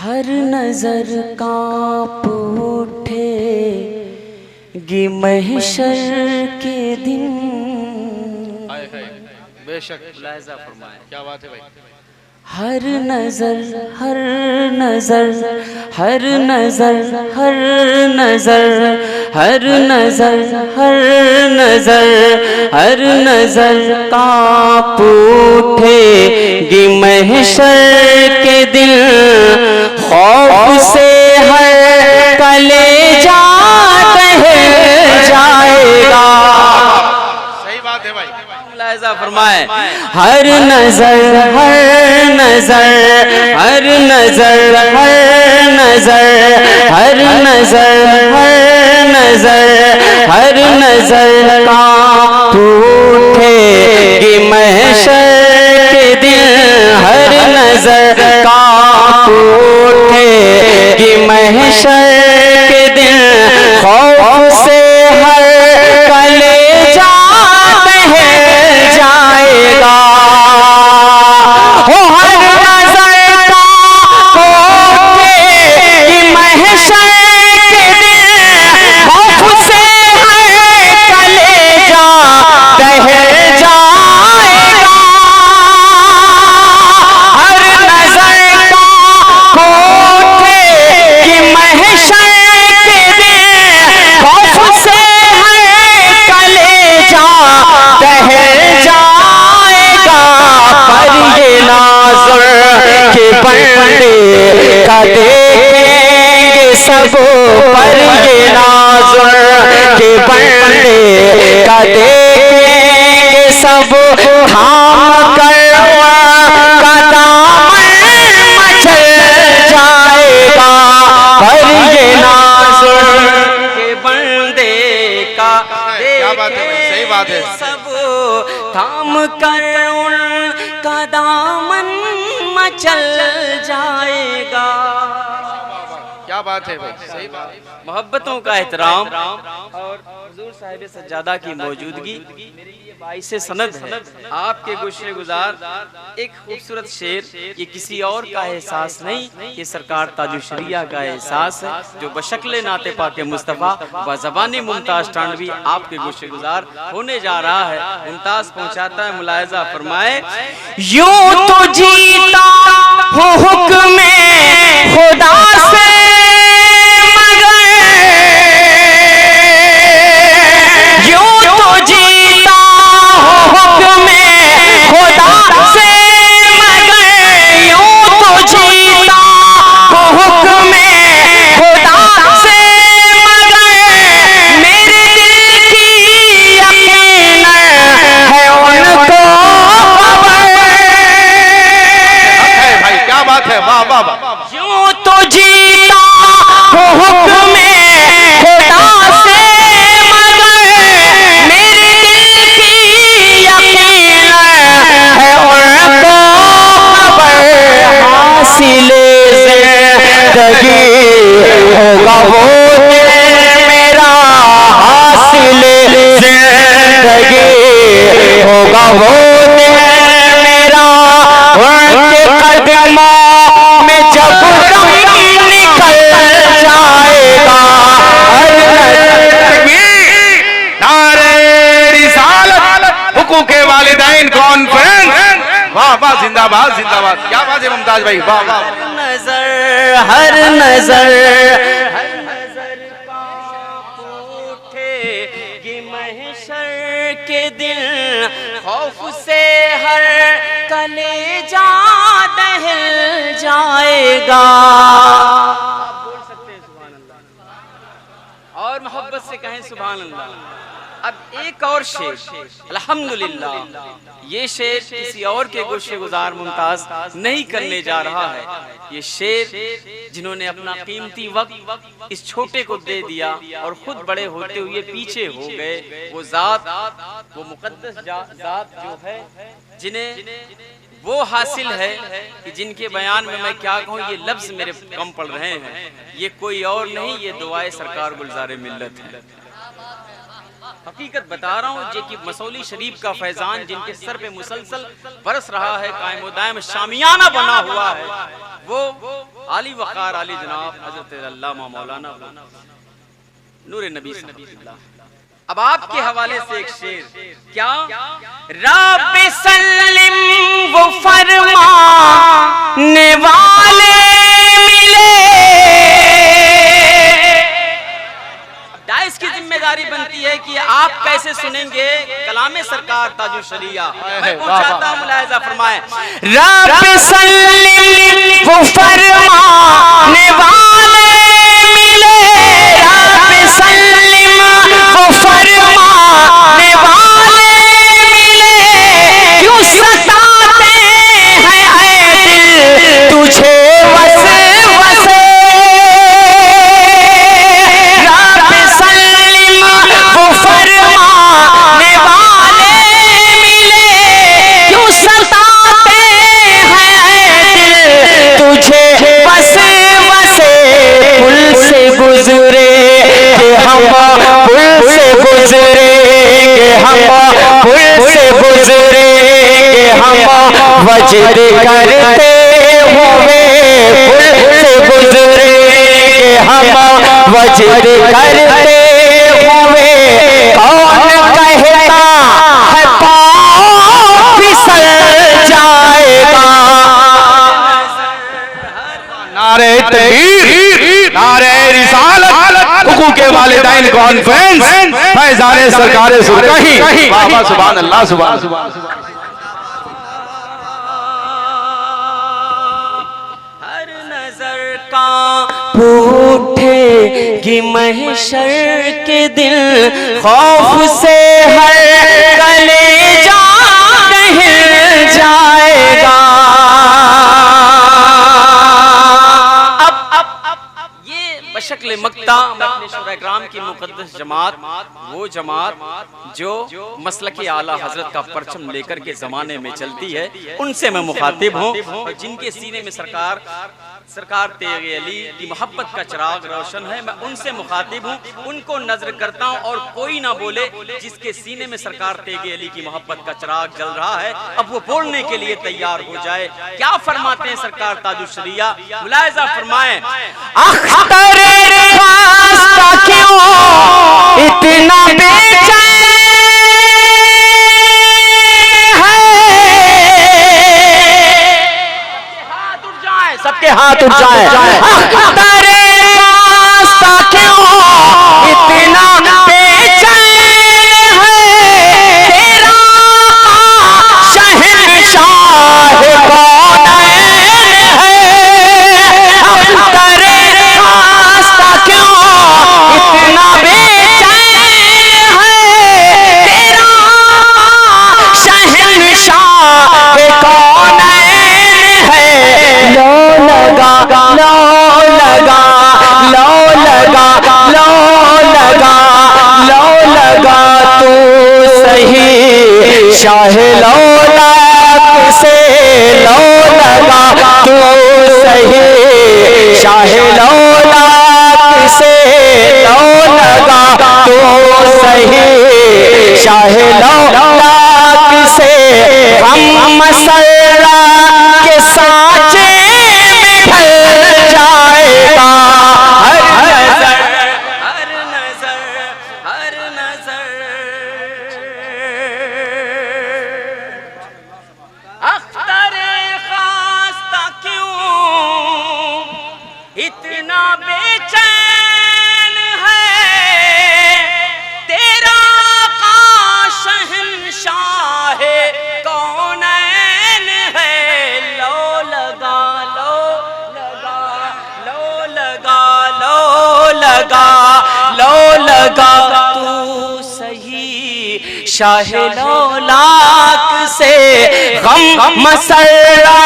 हर नजर कांप उठेगी महशर के दिन। बेशक मुलाहिजा फरमाएं, क्या बात है भाई। हर नजर हर नजर हर नजर हर नजर हर नजर हर नजर हर नजर कांप उठेगी महशर के दिन। खौफ से हर कलेजा बह जाएगा। सही बात है भाई, मुलाहिजा फरमाए। हर नजर हर नजर हर नजर हर नजर हर नजर हर नजर हर नजर कांप उठेगी महशर के दिन। हर नजर कांप उठेगी महशर के दिन। खौफ से हर कलेजा बह जाएगा। हो हर नजर कांप उठेगी महशर के दिन। खौफ से हर कलेजा बह जाएगा। हर नजर कांप उठेगी महशर के दिन। खौफ से हर कलेजा बह जाएगा। पर ये नाज़र के बंदे का देखेंगे सब। पर ये नाज़र के बंदे का देखेंगे सब। थाम कर का दामन मचल जाएगा। पर ये नाज़र के बंदे का क्या बात है भाई, सही बात है। सब थाम कर उनका दामन मचल जाएगा। क्या बात है भाई, सही बात है। मोहब्बतों का एहतराम और हुजूर साहिब सज्जादा की मौजूदगी मेरे लिए बाइस सनद है। आपके गुस्से गुजार एक खूबसूरत शेर, ये किसी और का एहसास नहीं, ये सरकार ताजुशरिया का एहसास है जो बशक्ल नाते पाके मुस्तफ़ा व ज़बानी मुमताज टांडवी आपके गुस्से गुजार होने जा रहा है। मुमताज पहुंचाता है, मुलाहिजा फरमाए। यूं तो जीता हो हुक्म खुदा से होगा वो मेरा हासिल जिंदगी होगा वो मेरा। उनके कदमों में जब दम निकल जाएगा। नारे रिसालत, हुकूक के वालिदैन कॉन्फ्रेंस। वाह वाह, जिंदाबाद जिंदाबाद। क्या बात है मुमताज भाई, वाह वाह। नजर हर नजर हर नजर कांप उठेगी महशर के दिन। खौफ से हर कलेजा दहल जाएगा। आप बोल सकते हैं सुभान अल्लाह और मोहब्बत से कहें सुभान अल्लाह। अब एक और शेर, अल्हम्दुलिल्लाह, ये शेर किसी और के गुस्से गुजार मुमताज नहीं करने जा रहा है। ये शेर जिन्होंने अपना कीमती वक्त इस छोटे को दे दिया और खुद बड़े होते हुए पीछे हो गए, वो जात, वो मुकद्दस जात जो है जिन्हें वो हासिल है कि जिनके बयान में मैं क्या कहूँ, ये लफ्ज मेरे कम पड़ रहे हैं। ये कोई और नहीं, ये दुआए सरकार गुलजार मिल्लत है। हकीकत बता रहा हूँ जे कि मसौली शरीफ का फैजान जिनके सर पे मुसलसल बरस रहा है, कायम दायम शामियाना बना हुआ है, वो आली वक़ार आली जनाब हजरत अल्लामा मौलाना नूर नबी सल्लल्लाहु। अब आपके हवाले से एक शेर, क्या रब सल्लिम वो फरमाने वाले मिले। डाइस की जिम्मेदारी बनती है कि आप कैसे सुनेंगे कलामे सरकार ताजुल शरिया। मैं पूछता हूं, मुलाहिजा फरमाएं, रब सल्लिम वो फरमाने वाले मिले, रब सल्लिम वो फरमाने वाले मिले, क्यों सताते हैं ऐ दिल तुझे वसे वसे, रब सल्लिम वो फरमाने वाले मिले, क्यों सताते हैं ऐ दिल तुझे वसे वसे, पुल से गुजरे कि हम पुल से गुजरे कि हम पुल से गुजरे कि हम वजद करते हुए, पुल से गुजरे कि हम वजद करते हुए, कौन कहता है पाँव फिसल जाएगा। नारे तकबीर, नारे रिसालत, हुकूके वालिदैन कॉन्फ्रेंस, फैज़ाने सरकारे सुरकही, बाबा सुभान अल्लाह सुभान अल्लाह। हर नजर का उठेगी महशर के दिन, खौफ से हर कलेजा हिल जाएगा। बशक्ल मक्ता अपने शुरा-ए-किराम की मुक़द्दस जमात, वो जमात जो मसलक आला हजरत का परचम लेकर के जमाने में चलती है, उनसे मैं मुखातिब हूँ, और जिनके सीने में सरकार तेगे अली की मोहब्बत का चिराग रोशन है, मैं उनसे मुखातिब हूँ, उनको नजर करता हूँ। और कोई ना बोले जिसके सीने में सरकार तेगे अली की मोहब्बत का चिराग जल रहा है, अब वो बोलने के लिए तैयार हो जाए। क्या फरमाते हैं सरकार ताजुल शरिया, मुलाहिजा फरमाएं, अख्तर रास्ता क्यों इतना बेचैन है, सबके हाथ उठ जाए, अख्तर रास्ता क्यों इतना बेचैन है, तेरा शहंशाह कौनैन है, अख्तर रास्ता क्यों इतना बेचैन है, तेरा शहंशाह कौनैन है, लो लगा लो लगा लो लगा लो लगा लो लगा तू सही शाह लौलाक से, लो लगा तू सही शाह लौलाक से, लो लगा तू सही शाह लौलाक से, हम मसल्ला के साँचे में ढल जाएगा। हर नजर हर नजर हर नजर, अख्तर खास्ता क्यों इतना बेचैन है, तेरा का शहंशाह कौनैन है, लो लगा लो लगा लो लगा लो लगा लो लगा तू सही शाह लौलाक से, गम मसल्ला